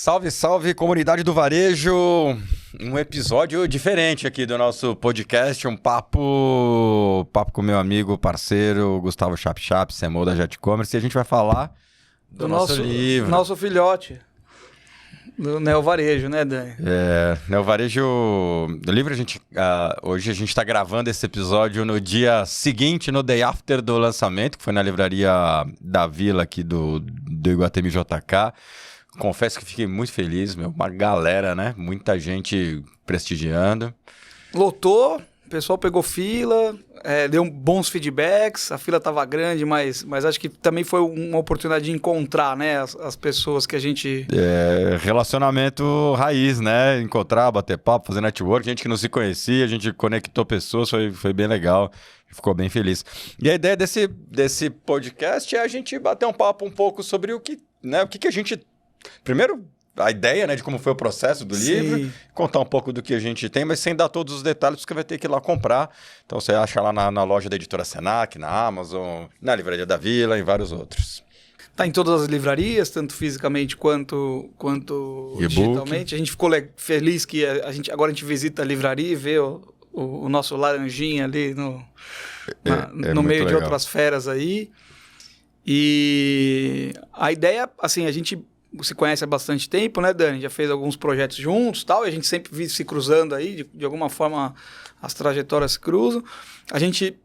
Salve, salve, comunidade do varejo! Um episódio diferente aqui do nosso podcast, um papo com meu amigo, parceiro, Gustavo Chap, CMO da Jet Commerce, e a gente vai falar do nosso livro. Nosso filhote, do Neo Varejo, né, Dani? Neo Varejo, do livro, hoje a gente está gravando esse episódio no dia seguinte, no day after do lançamento, que foi na livraria da Vila aqui do Iguatemi JK. Confesso que fiquei muito feliz, uma galera, né? Muita gente prestigiando. Lotou, o pessoal pegou fila, deu bons feedbacks, a fila estava grande, mas acho que também foi uma oportunidade de encontrar, né, as pessoas que a gente... Relacionamento raiz, né? Encontrar, bater papo, fazer network, gente que não se conhecia, a gente conectou pessoas, foi bem legal. Ficou bem feliz. E a ideia desse podcast é a gente bater um papo um pouco sobre o que a gente... Primeiro, a ideia, né, de como foi o processo do livro, contar um pouco do que a gente tem, mas sem dar todos os detalhes, porque você vai ter que ir lá comprar. Então você acha lá na loja da editora Senac, na Amazon, na Livraria da Vila e vários outros. Tá em todas as livrarias, tanto fisicamente quanto digitalmente. A gente ficou feliz que agora a gente visita a livraria e vê o nosso laranjinha ali no meio de outras feras aí. E a ideia, assim, a gente se conhece há bastante tempo, né, Dani? Já fez alguns projetos juntos e tal, e a gente sempre vive se cruzando aí, de alguma forma as trajetórias se cruzam. A gente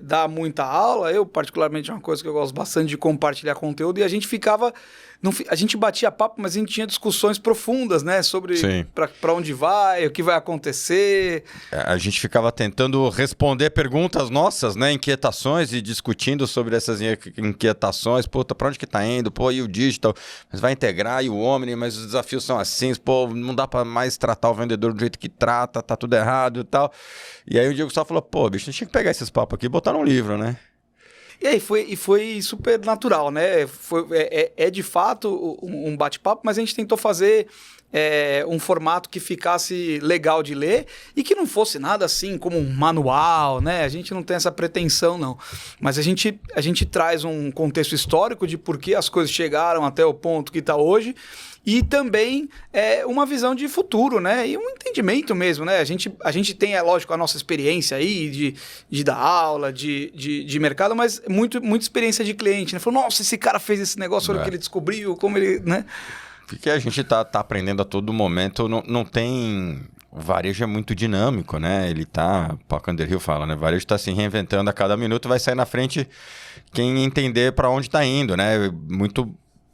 dá muita aula, eu particularmente é uma coisa que eu gosto bastante de compartilhar conteúdo, e a gente ficava... a gente batia papo, mas a gente tinha discussões profundas, né? Sobre para onde vai, o que vai acontecer. A gente ficava tentando responder perguntas nossas, né? Inquietações, e discutindo sobre essas inquietações. Pô, para onde que tá indo? Pô, e o digital? Mas vai integrar, e o Omni, mas os desafios são assim. Pô, não dá para mais tratar o vendedor do jeito que trata, tá tudo errado e tal. E aí o Diego Gustavo falou, pô, bicho, a gente tinha que pegar esses papos aqui e botar num livro, né? E aí foi super natural, né? É de fato um bate-papo, mas a gente tentou fazer um formato que ficasse legal de ler e que não fosse nada assim como um manual, né? A gente não tem essa pretensão, não. Mas a gente traz um contexto histórico de por que as coisas chegaram até o ponto que está hoje. E também uma visão de futuro, né? E um entendimento mesmo, né? A gente tem, lógico, a nossa experiência aí de dar aula, de mercado, mas muita experiência de cliente, né? Falou, nossa, esse cara fez esse negócio, olha o que ele descobriu, como ele, né? Porque a gente tá aprendendo a todo momento, não tem... O varejo é muito dinâmico, né? Ele tá... Paul Underhill fala, né? O varejo está se reinventando a cada minuto, vai sair na frente quem entender para onde está indo, né? Muito...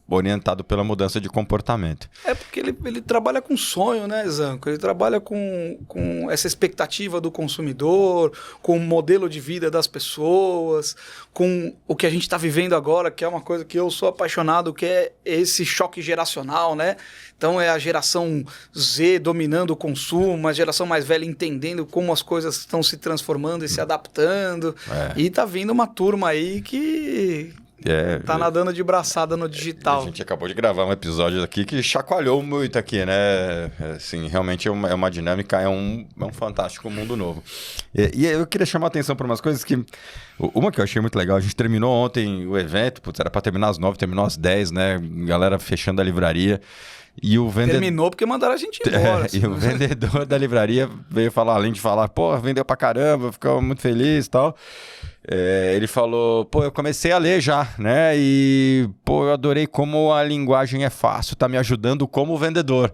orientado pela mudança de comportamento. Porque ele trabalha com sonho, né, Zanco? Ele trabalha com essa expectativa do consumidor, com o modelo de vida das pessoas, com o que a gente está vivendo agora, que é uma coisa que eu sou apaixonado, que é esse choque geracional, né? Então é a geração Z dominando o consumo, a geração mais velha entendendo como as coisas estão se transformando e se adaptando. E tá vindo uma turma aí que... tá nadando de braçada no digital. A gente acabou de gravar um episódio aqui que chacoalhou muito aqui, né? Assim, realmente é uma dinâmica, é um fantástico mundo novo. E eu queria chamar a atenção para umas coisas que... Uma que eu achei muito legal, a gente terminou ontem o evento, era para terminar às 9, terminou às 10, né? Galera fechando a livraria. E o vendedor... Terminou porque mandaram a gente embora. E o vendedor da livraria veio falar, além de falar, pô, vendeu pra caramba, ficou muito feliz e tal... ele falou, pô, eu comecei a ler já, né? E, pô, eu adorei como a linguagem é fácil, tá me ajudando como vendedor.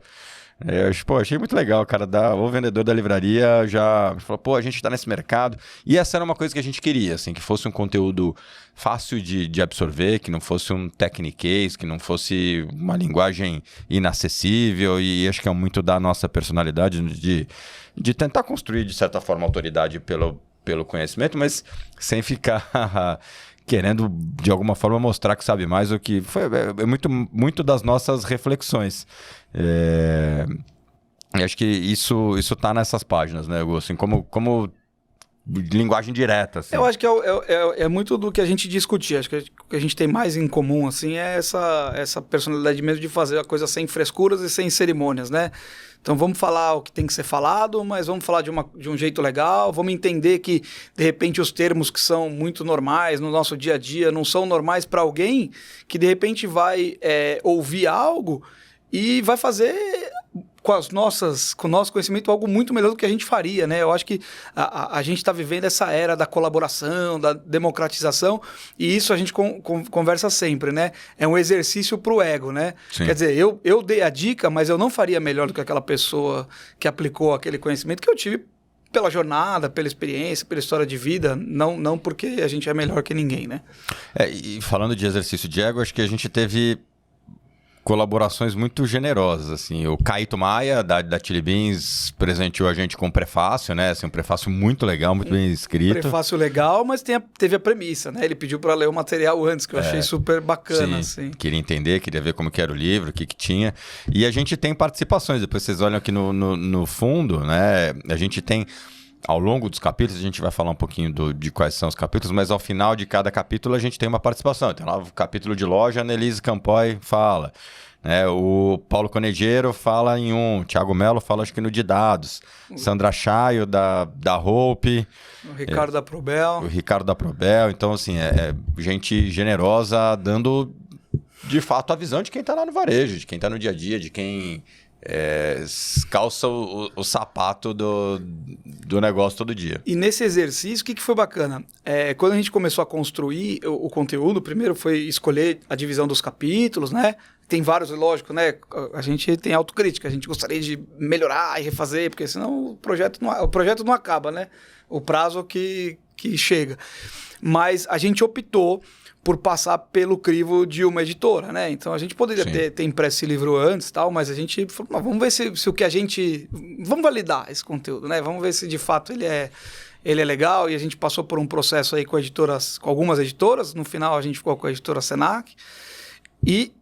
Achei muito legal, cara, o vendedor da livraria já falou, pô, a gente tá nesse mercado. E essa era uma coisa que a gente queria, assim, que fosse um conteúdo fácil de absorver, que não fosse um techniquez, que não fosse uma linguagem inacessível, e acho que é muito da nossa personalidade de tentar construir, de certa forma, autoridade pelo conhecimento, mas sem ficar querendo, de alguma forma, mostrar que sabe mais, o que foi muito das nossas reflexões. E acho que isso tá nessas páginas, né, Gu? Assim, como linguagem direta. Assim. Eu acho que é muito do que a gente discutia. Acho que o que a gente tem mais em comum assim, é essa personalidade mesmo de fazer a coisa sem frescuras e sem cerimônias, né? Então vamos falar o que tem que ser falado, mas vamos falar de um jeito legal, vamos entender que, de repente, os termos que são muito normais no nosso dia a dia não são normais para alguém que, de repente, vai ouvir algo e vai fazer com o nosso conhecimento algo muito melhor do que a gente faria, né? Eu acho que a gente está vivendo essa era da colaboração, da democratização, e isso a gente conversa sempre, né? É um exercício para o ego, né? Sim. Quer dizer, eu dei a dica, mas eu não faria melhor do que aquela pessoa que aplicou aquele conhecimento que eu tive pela jornada, pela experiência, pela história de vida, não porque a gente é melhor que ninguém, né? E falando de exercício de ego, acho que a gente teve colaborações muito generosas, assim. O Caíto Maia, da Chili Beans, presenteou a gente com um prefácio, né? Assim, um prefácio muito legal, muito bem escrito. Prefácio legal, mas teve a premissa, né? Ele pediu para ler o material antes, que eu achei super bacana, sim, assim. Queria entender, queria ver como que era o livro, o que tinha. E a gente tem participações, depois vocês olham aqui no fundo, né? A gente tem... Ao longo dos capítulos, a gente vai falar um pouquinho de quais são os capítulos, mas ao final de cada capítulo a gente tem uma participação. Tem lá o capítulo de loja, a Annelise Campoy fala. Né? O Paulo Conejeiro fala em um, Thiago Melo fala acho que no de dados. Sandra Chaio, da Hope. O Ricardo da Probel. O Ricardo da Probel. Então, assim, gente generosa dando, de fato, a visão de quem está lá no varejo, de quem está no dia a dia, de quem... calça o sapato do negócio todo dia. E nesse exercício, o que foi bacana? Quando a gente começou a construir o conteúdo, primeiro foi escolher a divisão dos capítulos, né? Tem vários, lógico, né? A gente tem autocrítica, a gente gostaria de melhorar e refazer, porque senão o projeto não acaba, né? O prazo que chega. Mas a gente optou por passar pelo crivo de uma editora, né? Então a gente poderia ter impresso esse livro antes e tal, mas a gente falou, vamos ver se o que a gente... Vamos validar esse conteúdo, né? Vamos ver se de fato ele é legal, e a gente passou por um processo aí com algumas editoras. No final a gente ficou com a editora Senac, e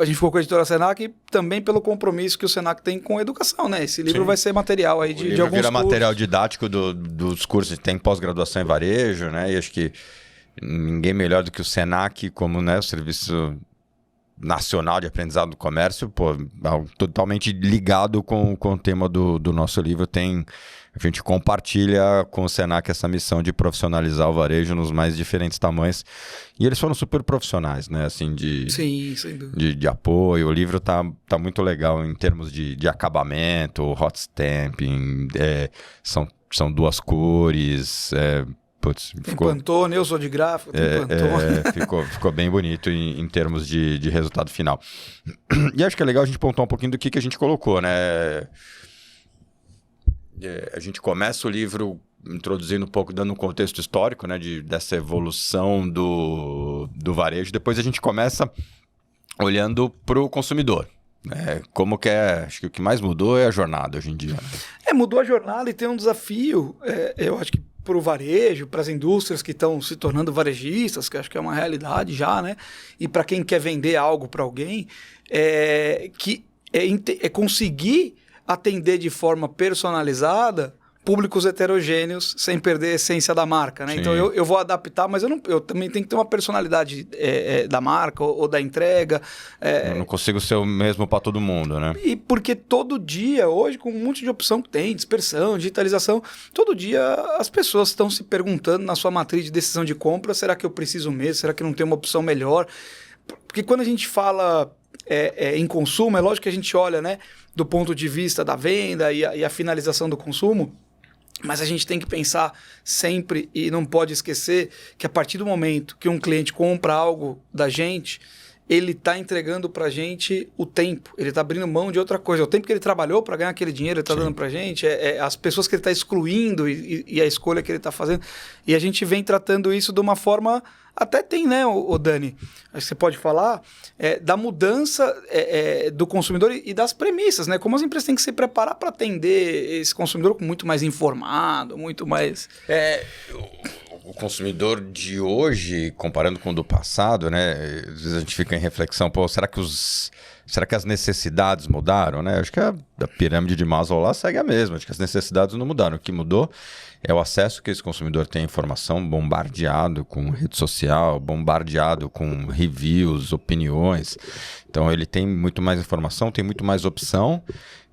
a gente ficou com a editora Senac também pelo compromisso que o Senac tem com a educação, né? Esse livro vai ser material aí de alguns cursos. Vira material didático dos cursos, tem pós-graduação em varejo, né? E acho que ninguém melhor do que o Senac, como, né, o Serviço Nacional de Aprendizado do Comércio, totalmente ligado com o tema do nosso livro. A gente compartilha com o Senac essa missão de profissionalizar o varejo nos mais diferentes tamanhos. E eles foram super profissionais, né? Assim, Sim, sem dúvida. De apoio. O livro tá muito legal em termos de acabamento, hot stamping, são duas cores... Tem Pantone, eu sou de gráfico, tem Pantone. Ficou bem bonito em termos de resultado final. E acho que é legal a gente pontuar um pouquinho do que a gente colocou, né? A gente começa o livro introduzindo um pouco, dando um contexto histórico, né, dessa evolução do varejo. Depois a gente começa olhando para o consumidor. Como que acho que o que mais mudou é a jornada hoje em dia. Mudou a jornada e tem um desafio, eu acho que para o varejo, para as indústrias que estão se tornando varejistas, que acho que é uma realidade já, né? E para quem quer vender algo para alguém, que é conseguir atender de forma personalizada públicos heterogêneos sem perder a essência da marca, né? Sim. Então eu vou adaptar, mas eu também tenho que ter uma personalidade da marca ou da entrega. Eu não consigo ser o mesmo para todo mundo, né? E porque todo dia, hoje, com um monte de opção que tem, dispersão, digitalização, todo dia as pessoas estão se perguntando na sua matriz de decisão de compra, será que eu preciso mesmo? Será que não tem uma opção melhor? Porque quando a gente fala em consumo, é lógico que a gente olha, né, do ponto de vista da venda e a finalização do consumo, mas a gente tem que pensar sempre e não pode esquecer que a partir do momento que um cliente compra algo da gente, ele está entregando para a gente o tempo, ele está abrindo mão de outra coisa. O tempo que ele trabalhou para ganhar aquele dinheiro, ele está dando para a gente, as pessoas que ele está excluindo e a escolha que ele está fazendo. E a gente vem tratando isso de uma forma... Até tem, né, o Dani? Acho que você pode falar da mudança do consumidor e das premissas, né? Como as empresas têm que se preparar para atender esse consumidor muito mais informado, muito mais... O consumidor de hoje, comparando com o do passado, né? Às vezes a gente fica em reflexão, será que as necessidades mudaram, né? Acho que a pirâmide de Maslow lá segue a mesma, acho que as necessidades não mudaram. O que mudou é o acesso que esse consumidor tem à informação, bombardeado com rede social, bombardeado com reviews, opiniões. Então ele tem muito mais informação, tem muito mais opção,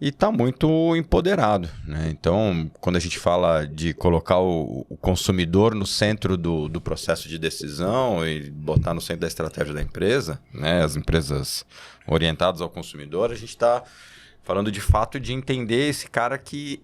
e está muito empoderado, né? Então, quando a gente fala de colocar o consumidor no centro do processo de decisão e botar no centro da estratégia da empresa, né? As empresas orientadas ao consumidor, a gente está falando de fato de entender esse cara que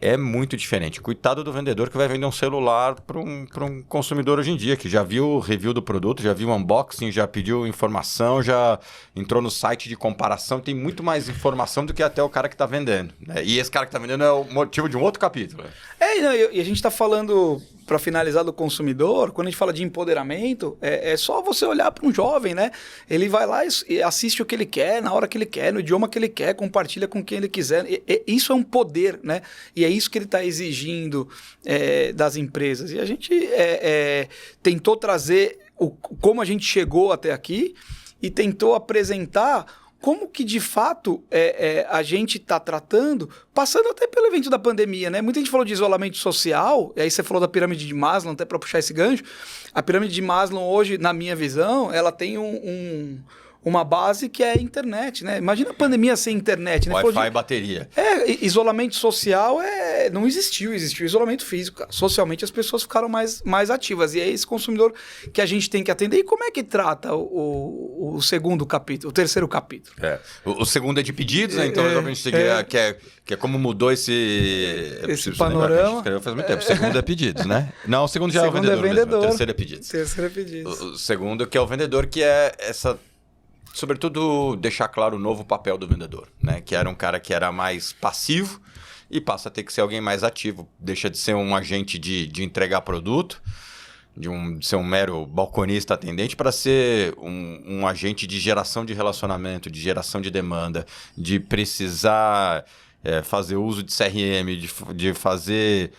é muito diferente. Coitado do vendedor que vai vender um celular para um consumidor hoje em dia, que já viu o review do produto, já viu o unboxing, já pediu informação, já entrou no site de comparação, tem muito mais informação do que até o cara que está vendendo, né? E esse cara que está vendendo é o motivo de um outro capítulo. E a gente está falando, para finalizar, do consumidor, quando a gente fala de empoderamento, é só você olhar para um jovem, né? Ele vai lá e assiste o que ele quer, na hora que ele quer, no idioma que ele quer, compartilha com quem ele quiser. Isso é um poder, né? E é isso que ele está exigindo das empresas. E a gente tentou trazer como a gente chegou até aqui e tentou apresentar como que, de fato, a gente está tratando, passando até pelo evento da pandemia, né? Muita gente falou de isolamento social, e aí você falou da pirâmide de Maslow, até para puxar esse gancho. A pirâmide de Maslow hoje, na minha visão, ela tem uma base que é a internet, né? Imagina a pandemia sem internet, né? Wi-Fi e bateria. Isolamento social não existiu isolamento físico. Cara. Socialmente as pessoas ficaram mais ativas. E é esse consumidor que a gente tem que atender. E como é que trata o segundo capítulo, o terceiro capítulo? O segundo é de pedidos, né? Então a gente que é como mudou esse panorama. Escreveu faz muito tempo. O segundo é pedidos, né? Não, o segundo já é o vendedor. Mesmo. O terceiro é pedidos. O segundo que é o vendedor, que é essa... Sobretudo, deixar claro o novo papel do vendedor, né? Que era um cara que era mais passivo e passa a ter que ser alguém mais ativo. Deixa de ser um agente de entregar produto, de ser um mero balconista atendente, para ser um agente de geração de relacionamento, de geração de demanda, de precisar fazer uso de CRM, de fazer...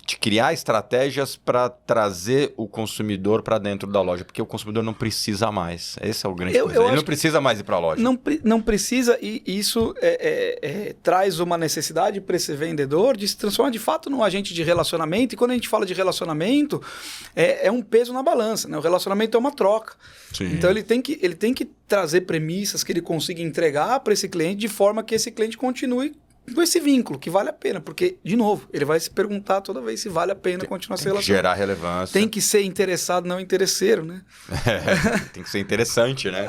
de criar estratégias para trazer o consumidor para dentro da loja, porque o consumidor não precisa mais. Esse é o grande problema. Ele não precisa mais ir para a loja. Não precisa, e isso traz uma necessidade para esse vendedor de se transformar de fato num agente de relacionamento. E quando a gente fala de relacionamento, é um peso na balança, né? O relacionamento é uma troca. Sim. Então ele tem que trazer premissas que ele consiga entregar para esse cliente de forma que esse cliente continue com esse vínculo, que vale a pena, porque, de novo, ele vai se perguntar toda vez se vale a pena continuar se relacionando. Gerar relevância. Tem que ser interessado, não interesseiro, né? Tem que ser interessante, né?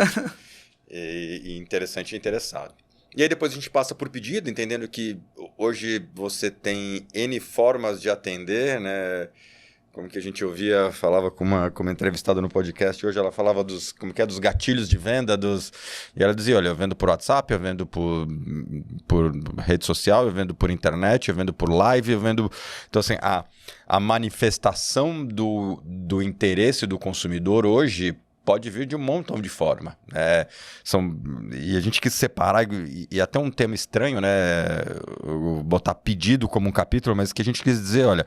E interessante e interessado. E aí depois a gente passa por pedido, entendendo que hoje você tem N formas de atender, né? Como que a gente falava com uma entrevistada no podcast hoje, ela falava dos gatilhos de venda, e ela dizia, olha, eu vendo por WhatsApp, eu vendo por rede social, eu vendo por internet, eu vendo por live, eu vendo... Então, assim, a manifestação do interesse do consumidor hoje pode vir de um montão de forma. E a gente quis separar, e até um tema estranho, né? Botar pedido como um capítulo, mas que a gente quis dizer, olha...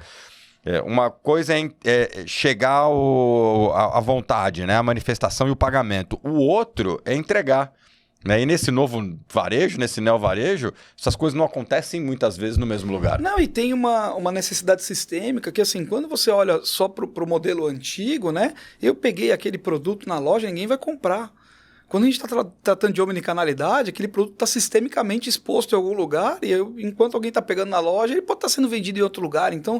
Uma coisa é chegar à vontade, né? A manifestação e o pagamento. O outro é entregar. Né? E nesse novo varejo, nesse neovarejo, essas coisas não acontecem muitas vezes no mesmo lugar. Não, e tem uma necessidade sistêmica que, assim, quando você olha só para o modelo antigo, né? Eu peguei aquele produto na loja, ninguém vai comprar. Quando a gente está tratando de omnicanalidade, aquele produto está sistemicamente exposto em algum lugar e enquanto alguém está pegando na loja, ele pode estar sendo vendido em outro lugar. Então,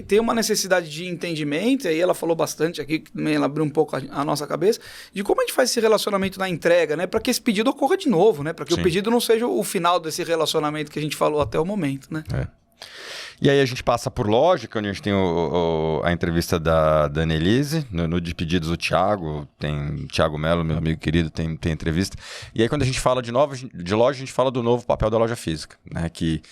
tem uma necessidade de entendimento, e aí ela falou bastante aqui, que também ela abriu um pouco a nossa cabeça, de como a gente faz esse relacionamento na entrega, né? Para que esse pedido ocorra de novo, né? Para que o pedido não seja o final desse relacionamento que a gente falou até o momento, né? E aí a gente passa por lógica, onde a gente tem a entrevista da Annelise, no de pedidos o Thiago Mello, meu amigo querido, tem entrevista. E aí quando a gente fala de loja, a gente fala do novo papel da loja física, né? Que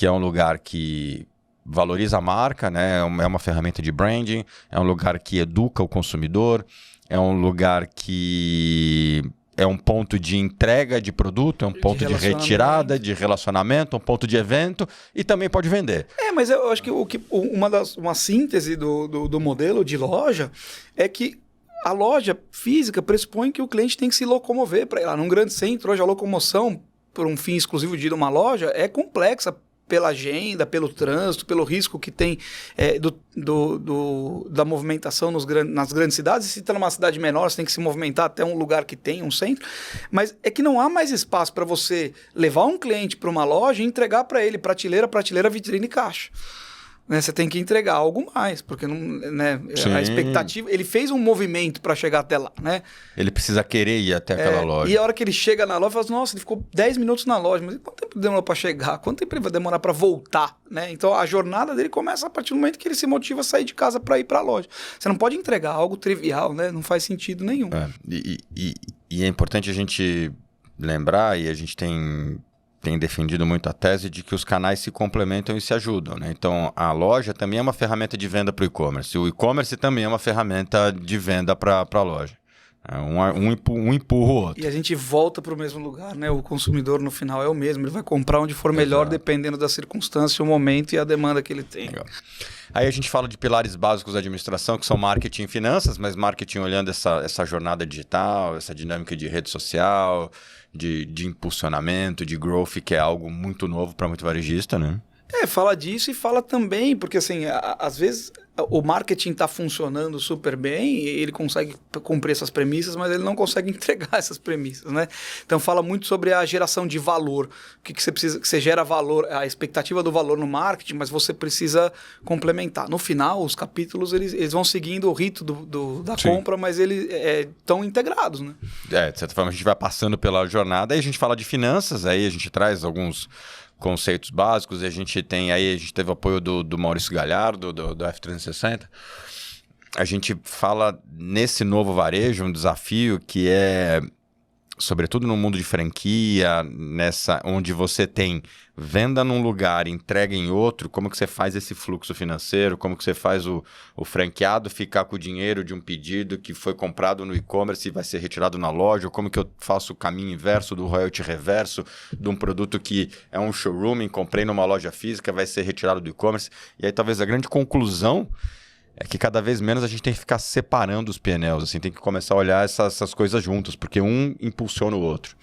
é um lugar que valoriza a marca, né? É uma ferramenta de branding, é um lugar que educa o consumidor, é um lugar que... É um ponto de entrega de produto, é um ponto de retirada, de relacionamento, um ponto de evento e também pode vender. Mas eu acho que uma síntese do modelo de loja é que a loja física pressupõe que o cliente tem que se locomover para ir lá. Num grande centro, hoje a locomoção por um fim exclusivo de ir numa loja é complexa pela agenda, pelo trânsito, pelo risco que tem da movimentação nas grandes cidades. E se está numa cidade menor, você tem que se movimentar até um lugar que tem um centro. Mas é que não há mais espaço para você levar um cliente para uma loja e entregar para ele prateleira, vitrine e caixa. Né, você tem que entregar algo mais, porque não, né, a expectativa... Ele fez um movimento para chegar até lá, né? Ele precisa querer ir até aquela loja. E a hora que ele chega na loja, fala assim, nossa, ele ficou 10 minutos na loja, mas quanto tempo demorou para chegar? Quanto tempo ele vai demorar para voltar? Né? Então, a jornada dele começa a partir do momento que ele se motiva a sair de casa para ir para a loja. Você não pode entregar algo trivial, né? Não faz sentido nenhum. E é importante a gente lembrar, e a gente tem defendido muito a tese de que os canais se complementam e se ajudam, né? Então, a loja também é uma ferramenta de venda para o e-commerce. O e-commerce também é uma ferramenta de venda para a loja. Um empurra o outro. E a gente volta para o mesmo lugar, né? O consumidor, no final, é o mesmo. Ele vai comprar onde for melhor, dependendo da circunstância, o momento e a demanda que ele tem. Legal. Aí a gente fala de pilares básicos da administração, que são marketing e finanças, mas marketing olhando essa jornada digital, essa dinâmica de rede social, de impulsionamento, de growth, que é algo muito novo para muito varejista, né? Fala disso e fala também, porque assim, às vezes o marketing está funcionando super bem e ele consegue cumprir essas premissas, mas ele não consegue entregar essas premissas, né? Então fala muito sobre a geração de valor, o que você precisa, que você gera valor, a expectativa do valor no marketing, mas você precisa complementar. No final, os capítulos eles vão seguindo o rito da compra, mas eles estão integrados, né? De certa forma a gente vai passando pela jornada, aí a gente fala de finanças, aí a gente traz alguns conceitos básicos, e a gente teve o apoio do Maurício Galhardo, do F360. A gente fala nesse novo varejo, um desafio que é, sobretudo no mundo de franquia, onde você tem venda num lugar, entrega em outro, como que você faz esse fluxo financeiro, como que você faz o franqueado ficar com o dinheiro de um pedido que foi comprado no e-commerce e vai ser retirado na loja, ou como que eu faço o caminho inverso do royalty reverso de um produto que é um showroom, comprei numa loja física, vai ser retirado do e-commerce. E aí talvez a grande conclusão é que cada vez menos a gente tem que ficar separando os PNLs, assim, tem que começar a olhar essas coisas juntas, porque um impulsiona o outro.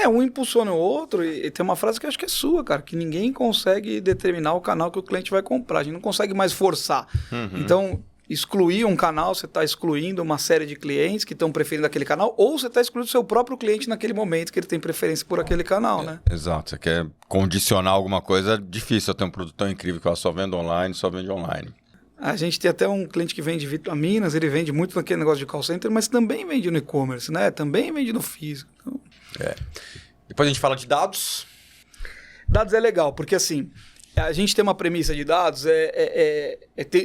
Um impulsiona o outro, e tem uma frase que eu acho que é sua, cara, que ninguém consegue determinar o canal que o cliente vai comprar, a gente não consegue mais forçar. Então, excluir um canal, você está excluindo uma série de clientes que estão preferindo aquele canal, ou você está excluindo o seu próprio cliente naquele momento que ele tem preferência por aquele canal, né? Exato, você quer condicionar alguma coisa, é difícil. Eu tenho um produto tão incrível que eu só vendo online, só vende online. A gente tem até um cliente que vende vitaminas, ele vende muito naquele negócio de call center, mas também vende no e-commerce, né? Também vende no físico. Então... Depois a gente fala de dados. Dados é legal, porque assim, a gente tem uma premissa de dados,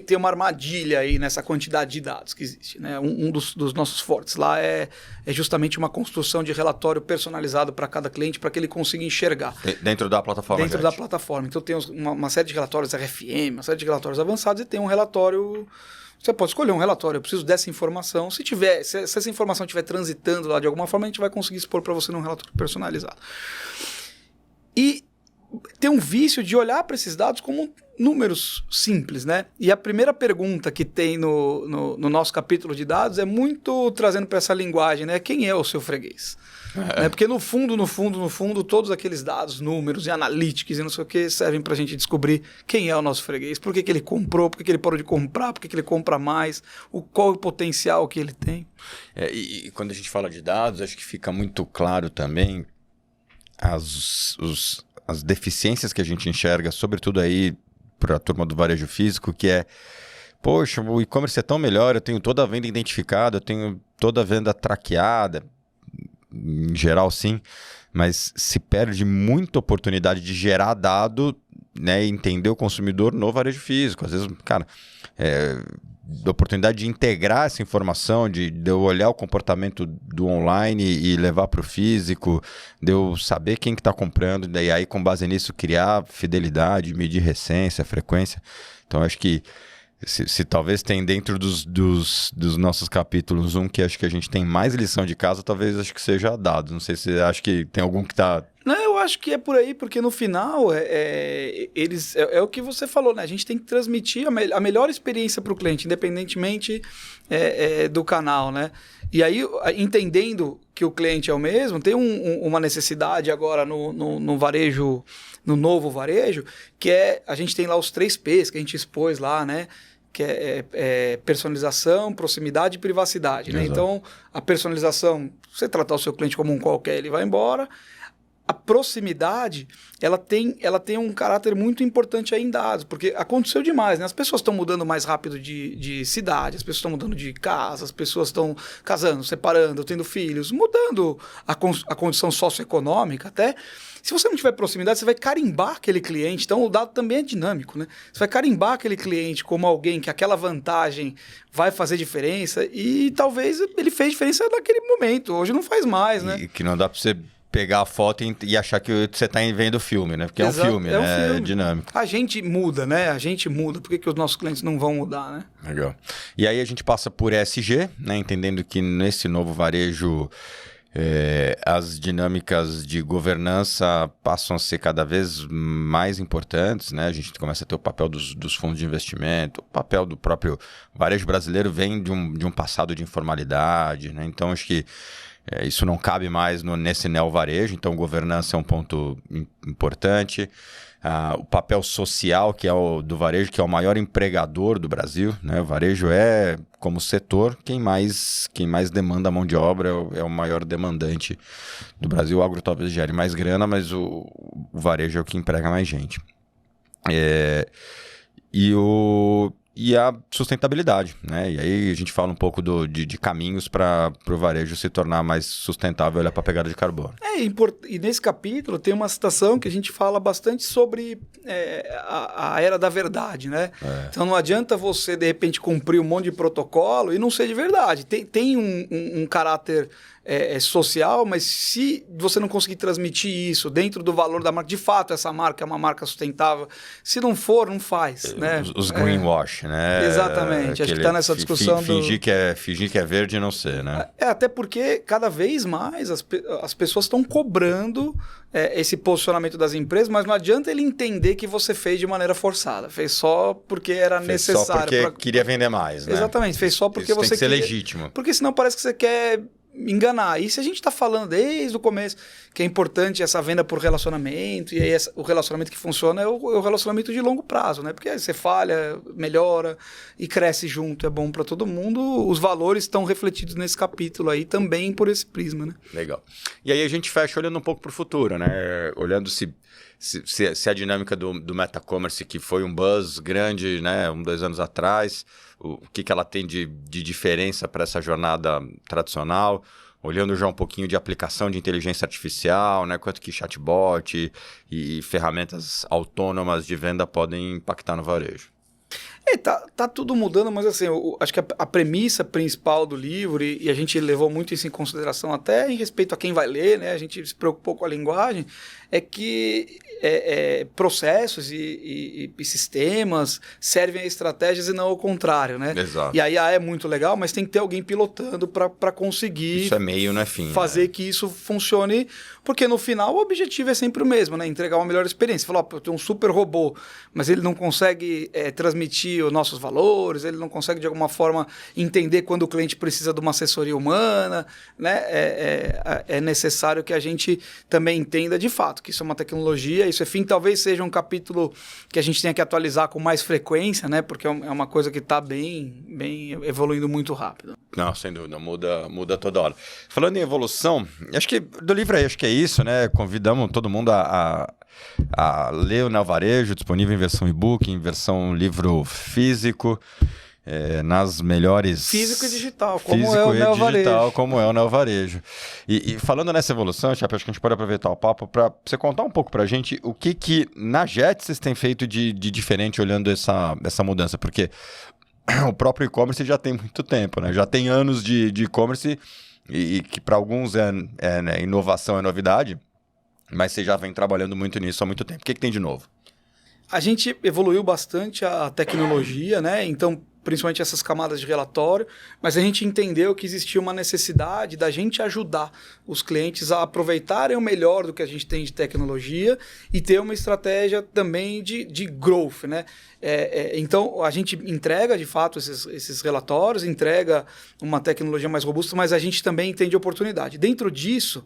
tem uma armadilha aí nessa quantidade de dados que existe, né? Um dos nossos fortes lá é justamente uma construção de relatório personalizado para cada cliente, para que ele consiga enxergar. Dentro da plataforma. Dentro da plataforma. Então tem uma série de relatórios RFM, uma série de relatórios avançados e tem um relatório... Você pode escolher um relatório, eu preciso dessa informação. Se essa informação estiver transitando lá de alguma forma, a gente vai conseguir expor para você num relatório personalizado. E tem um vício de olhar para esses dados como números simples, né? E a primeira pergunta que tem no nosso capítulo de dados é muito trazendo para essa linguagem, né? Quem é o seu freguês? Né? Porque no fundo, todos aqueles dados, números e analytics e não sei o que, servem para a gente descobrir quem é o nosso freguês, por que ele comprou, por que ele parou de comprar, por que ele compra mais, qual o potencial que ele tem. E quando a gente fala de dados, acho que fica muito claro também as deficiências que a gente enxerga, sobretudo aí para a turma do varejo físico, que é, poxa, o e-commerce é tão melhor, eu tenho toda a venda identificada, eu tenho toda a venda traqueada, em geral sim, mas se perde muita oportunidade de gerar dado, né, e entender o consumidor no varejo físico. Às vezes, cara, a oportunidade de integrar essa informação, de eu olhar o comportamento do online e levar para o físico, de eu saber quem que está comprando, e aí com base nisso criar fidelidade, medir recência, frequência. Então acho que se talvez tem dentro dos nossos capítulos que acho que a gente tem mais lição de casa, talvez acho que seja dados. Não sei se acho que tem algum que está Não, eu acho que é por aí, porque no final é o que você falou, né? A gente tem que transmitir a melhor experiência para o cliente, independentemente do canal, né? E aí, entendendo que o cliente é o mesmo, tem uma necessidade agora no varejo, no novo varejo, que a gente tem lá os 3 P's que a gente expôs lá, né? Que é personalização, proximidade e privacidade, né? Então, a personalização, você tratar o seu cliente como um qualquer, ele vai embora. A proximidade, ela tem um caráter muito importante aí em dados, porque aconteceu demais, né? As pessoas estão mudando mais rápido de cidade, as pessoas estão mudando de casa, as pessoas estão casando, separando, tendo filhos, mudando a condição socioeconômica até. Se você não tiver proximidade, você vai carimbar aquele cliente. Então, o dado também é dinâmico, né? Você vai carimbar aquele cliente como alguém que aquela vantagem vai fazer diferença e talvez ele fez diferença naquele momento. Hoje não faz mais, né? E que não dá para você pegar a foto e achar que você está vendo o filme, né? Porque é um filme, né? Um filme. É dinâmico. A gente muda, né? A gente muda. Por que os nossos clientes não vão mudar, né? Legal. E aí a gente passa por ESG, né? Entendendo que nesse novo varejo as dinâmicas de governança passam a ser cada vez mais importantes, né? A gente começa a ter o papel dos fundos de investimento, o papel do próprio varejo brasileiro vem de um passado de informalidade, né? Então acho que isso não cabe mais nesse neo-varejo, então governança é um ponto importante. O papel social, que é do varejo, que é o maior empregador do Brasil, né? O varejo é, como setor, quem mais demanda mão de obra, é o maior demandante do Brasil. O agro talvez gere mais grana, mas o varejo é o que emprega mais gente. E a sustentabilidade, né? E aí a gente fala um pouco de caminhos para o varejo se tornar mais sustentável, olhar para a pegada de carbono. E nesse capítulo tem uma citação que a gente fala bastante sobre a era da verdade, né? Então não adianta você, de repente, cumprir um monte de protocolo e não ser de verdade. Tem um caráter social, mas se você não conseguir transmitir isso dentro do valor da marca, de fato essa marca é uma marca sustentável, se não for, não faz, né? Os greenwash, né? Exatamente, acho que está nessa discussão fingir que é verde e não ser, né? Até porque cada vez mais as pessoas estão cobrando esse posicionamento das empresas, mas não adianta ele entender que você fez de maneira forçada, fez só porque era necessário. Só porque queria vender mais, né? Exatamente, fez só porque isso você tem que ser legítimo. Porque senão parece que você quer enganar. E se a gente está falando desde o começo que é importante essa venda por relacionamento, e aí o relacionamento que funciona é o relacionamento de longo prazo, né? Porque aí você falha, melhora e cresce junto, é bom para todo mundo. Os valores estão refletidos nesse capítulo aí também por esse prisma, né? Legal. E aí a gente fecha olhando um pouco para o futuro, né? Olhando se a dinâmica do meta-commerce, que foi um buzz grande, né, 2 anos atrás, o que ela tem de diferença para essa jornada tradicional, olhando já um pouquinho de aplicação de inteligência artificial, né, quanto que chatbot e ferramentas autônomas de venda podem impactar no varejo. Tá tudo mudando, mas assim, acho que a premissa principal do livro, e a gente levou muito isso em consideração até em respeito a quem vai ler, né? A gente se preocupou com a linguagem, é que processos e sistemas servem a estratégias e não ao contrário, né? Exato. E a IA é muito legal, mas tem que ter alguém pilotando para conseguir... Isso é meio, não é fim. Fazer, né? que isso funcione, porque no final o objetivo é sempre o mesmo, né? Entregar uma melhor experiência. Falar, eu tenho um super robô, mas ele não consegue transmitir os nossos valores, ele não consegue de alguma forma entender quando o cliente precisa de uma assessoria humana, né? É necessário que a gente também entenda de fato que isso é uma tecnologia, isso é fim, talvez seja um capítulo que a gente tenha que atualizar com mais frequência, né? Porque é uma coisa que está bem evoluindo muito rápido. Não, sem dúvida, muda toda hora. Falando em evolução, acho que do livro aí, acho que é isso, né? Convidamos todo mundo a ler o Neo Varejo, disponível em versão e-book, em versão livro físico, nas melhores... Físico e digital, como é o Neo Varejo. Como é o Neo Varejo. E falando nessa evolução, Chape, acho que a gente pode aproveitar o papo para você contar um pouco para a gente o que na Jet vocês têm feito de diferente olhando essa mudança, porque o próprio e-commerce já tem muito tempo, né? Já tem anos de e-commerce e que para alguns né, inovação, é novidade, mas você já vem trabalhando muito nisso há muito tempo. O que tem de novo? A gente evoluiu bastante a tecnologia, né? Então, principalmente essas camadas de relatório, mas a gente entendeu que existia uma necessidade da gente ajudar os clientes a aproveitarem o melhor do que a gente tem de tecnologia e ter uma estratégia também de growth, né? Então, a gente entrega, de fato, esses relatórios, entrega uma tecnologia mais robusta, mas a gente também entende oportunidade. Dentro disso,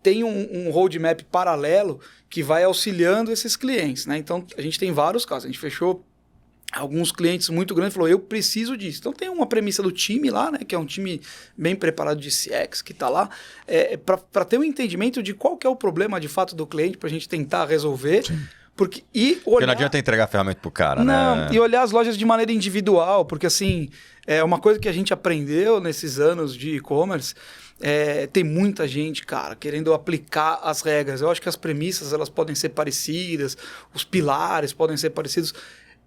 tem um roadmap paralelo que vai auxiliando esses clientes, né? Então, a gente tem vários casos. A gente fechou alguns clientes muito grandes, falou, eu preciso disso. Então, tem uma premissa do time lá, né? Que é um time bem preparado de CX, que está lá, para ter um entendimento de qual que é o problema, de fato, do cliente, para a gente tentar resolver. Sim. Porque não adianta entregar a ferramenta pro cara, né? E olhar as lojas de maneira individual, porque assim, é uma coisa que a gente aprendeu nesses anos de e-commerce, tem muita gente, cara, querendo aplicar as regras. Eu acho que as premissas, elas podem ser parecidas, os pilares podem ser parecidos,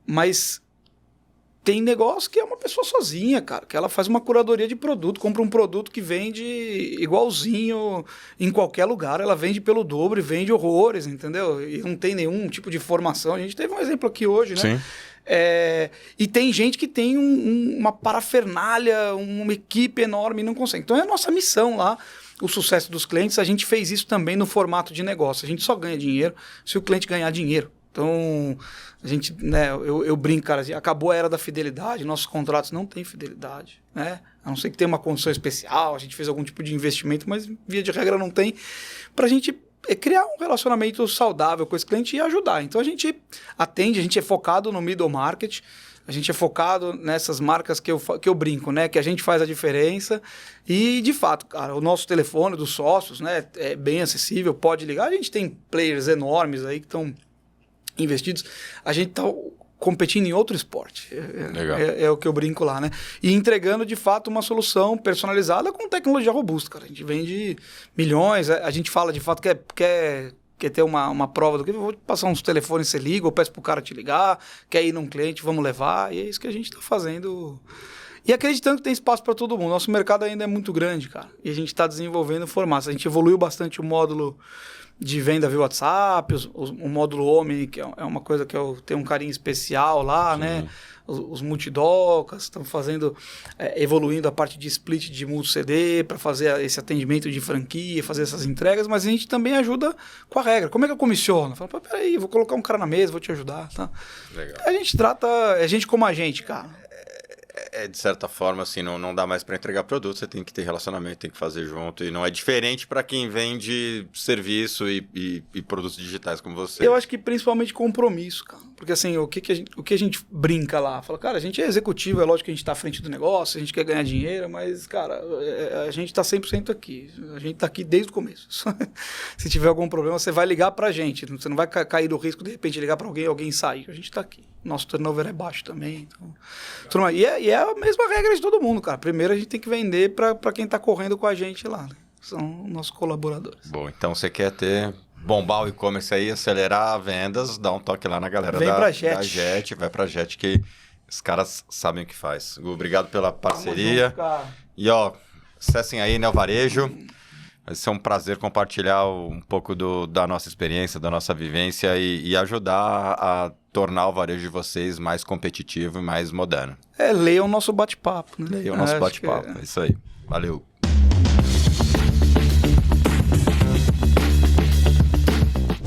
mas tem negócio que é uma pessoa sozinha, cara, que ela faz uma curadoria de produto, compra um produto que vende igualzinho em qualquer lugar, ela vende pelo dobro e vende horrores, entendeu? E não tem nenhum tipo de formação. A gente teve um exemplo aqui hoje, né? Sim. E tem gente que tem uma parafernália, uma equipe enorme e não consegue. Então é a nossa missão lá, o sucesso dos clientes. A gente fez isso também no formato de negócio. A gente só ganha dinheiro se o cliente ganhar dinheiro. Então, a gente, né, eu brinco, cara, assim, acabou a era da fidelidade, nossos contratos não têm fidelidade, né? A não ser que tenha uma condição especial, a gente fez algum tipo de investimento, mas via de regra não tem, para a gente criar um relacionamento saudável com esse cliente e ajudar. Então, a gente atende, a gente é focado no middle market, a gente é focado nessas marcas que eu brinco, né? Que a gente faz a diferença e, de fato, cara, o nosso telefone dos sócios, né, é bem acessível, pode ligar. A gente tem players enormes aí que estão investidos, a gente está competindo em outro esporte. É o que eu brinco lá, né? E entregando, de fato, uma solução personalizada com tecnologia robusta, cara. A gente vende milhões, a gente fala, de fato, quer ter uma prova do que, eu vou passar uns telefones, você liga, eu peço pro cara te ligar, quer ir num cliente, vamos levar, e é isso que a gente está fazendo. E acreditando que tem espaço para todo mundo. Nosso mercado ainda é muito grande, cara, e a gente está desenvolvendo formatos. A gente evoluiu bastante o módulo de venda via WhatsApp, o módulo Omni, que é uma coisa que eu tenho um carinho especial lá, sim, né? Os multidocas, estamos fazendo, evoluindo a parte de split de multi-CD para fazer esse atendimento de franquia, fazer essas entregas, mas a gente também ajuda com a regra. Como é que eu comissiono? Fala, peraí, vou colocar um cara na mesa, vou te ajudar. Tá? Legal. A gente trata a gente como a gente, cara. De certa forma, assim, não dá mais para entregar produto, você tem que ter relacionamento, tem que fazer junto, e não é diferente para quem vende serviço e produtos digitais como você. Eu acho que principalmente compromisso, cara, porque assim, o que a gente brinca lá, fala, cara, a gente é executivo, é lógico que a gente tá à frente do negócio, a gente quer ganhar dinheiro, mas, cara, a gente tá 100% aqui, a gente tá aqui desde o começo. Se tiver algum problema, você vai ligar pra gente, você não vai cair do risco de repente ligar pra alguém sair, a gente tá aqui. Nosso turnover é baixo também. Então, e é a mesma regra de todo mundo, cara. Primeiro a gente tem que vender para quem está correndo com a gente lá, né? São nossos colaboradores. Bom, então você quer bombar o e-commerce aí, acelerar vendas, dá um toque lá na galera da Jet. Vai pra Jet que os caras sabem o que faz. Obrigado pela parceria. Junto, cara. E acessem aí, né, o Varejo. Vai ser um prazer compartilhar um pouco da nossa experiência, da nossa vivência e ajudar a tornar o varejo de vocês mais competitivo e mais moderno. Leiam o nosso bate-papo, né? Leiam o nosso bate-papo, é isso aí. Valeu.